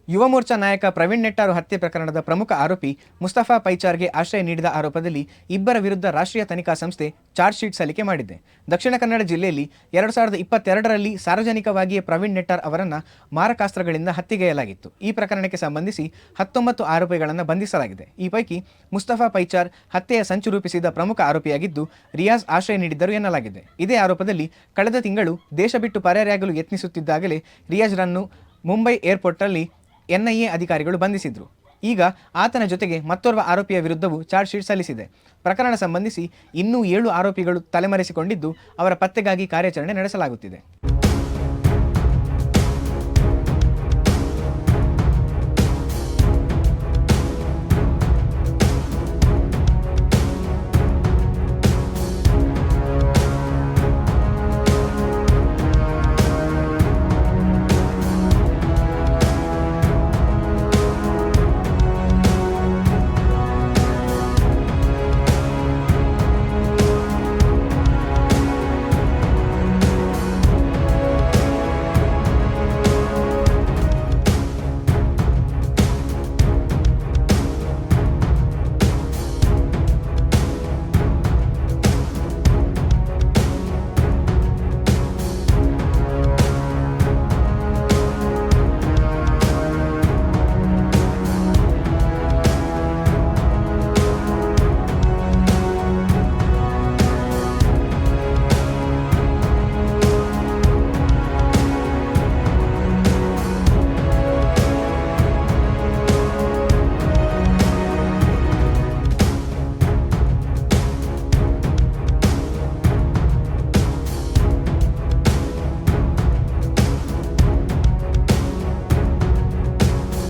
ಯುವ ಮೋರ್ಚಾ ನಾಯಕ ಪ್ರವೀಣ್ ನೆಟ್ಟಾರು ಹತ್ಯೆ ಪ್ರಕರಣದ ಪ್ರಮುಖ ಆರೋಪಿ ಮುಸ್ತಫಾ ಪೈಚಾರ್ಗೆ ಆಶ್ರಯ ನೀಡಿದ ಆರೋಪದಲ್ಲಿ ಇಬ್ಬರ ವಿರುದ್ಧ ರಾಷ್ಟ್ರೀಯ ತನಿಖಾ ಸಂಸ್ಥೆ ಚಾರ್ಜ್ ಶೀಟ್ ಸಲ್ಲಿಕೆ ಮಾಡಿದೆ. ದಕ್ಷಿಣ ಕನ್ನಡ ಜಿಲ್ಲೆಯಲ್ಲಿ 2022ರಲ್ಲಿ ಸಾರ್ವಜನಿಕವಾಗಿಯೇ ಪ್ರವೀಣ್ ನೆಟ್ಟಾರ್ ಅವರನ್ನು ಮಾರಕಾಸ್ತ್ರಗಳಿಂದ ಹತ್ಯೆಗೈಯಲಾಗಿತ್ತು. ಈ ಪ್ರಕರಣಕ್ಕೆ ಸಂಬಂಧಿಸಿ 19 ಆರೋಪಿಗಳನ್ನು ಬಂಧಿಸಲಾಗಿದೆ. ಈ ಪೈಕಿ ಮುಸ್ತಫಾ ಪೈಚಾರ್ ಹತ್ಯೆಯ ಸಂಚು ರೂಪಿಸಿದ ಪ್ರಮುಖ ಆರೋಪಿಯಾಗಿದ್ದು, ರಿಯಾಜ್ ಆಶ್ರಯ ನೀಡಿದ್ದರು ಎನ್ನಲಾಗಿದೆ. ಇದೇ ಆರೋಪದಲ್ಲಿ ಕಳೆದ ತಿಂಗಳು ದೇಶ ಬಿಟ್ಟು ಪರಾರಿಯಾಗಲು ಯತ್ನಿಸುತ್ತಿದ್ದಾಗಲೇ ರಿಯಾಜ್ರನ್ನು ಮುಂಬೈ ಏರ್ಪೋರ್ಟ್ನಲ್ಲಿ ಎನ್ಐಎ ಅಧಿಕಾರಿಗಳು ಬಂಧಿಸಿದ್ರು. ಈಗ ಆತನ ಜೊತೆಗೆ ಮತ್ತೋರ್ವ ಆರೋಪಿಯ ವಿರುದ್ಧವೂ ಚಾರ್ಜ್ ಶೀಟ್ ಸಲ್ಲಿಸಿದೆ. ಪ್ರಕರಣ ಸಂಬಂಧಿಸಿ ಇನ್ನೂ 7 ಆರೋಪಿಗಳು ತಲೆಮರೆಸಿಕೊಂಡಿದ್ದು, ಅವರ ಪತ್ತೆಗಾಗಿ ಕಾರ್ಯಾಚರಣೆ ನಡೆಸಲಾಗುತ್ತಿದೆ.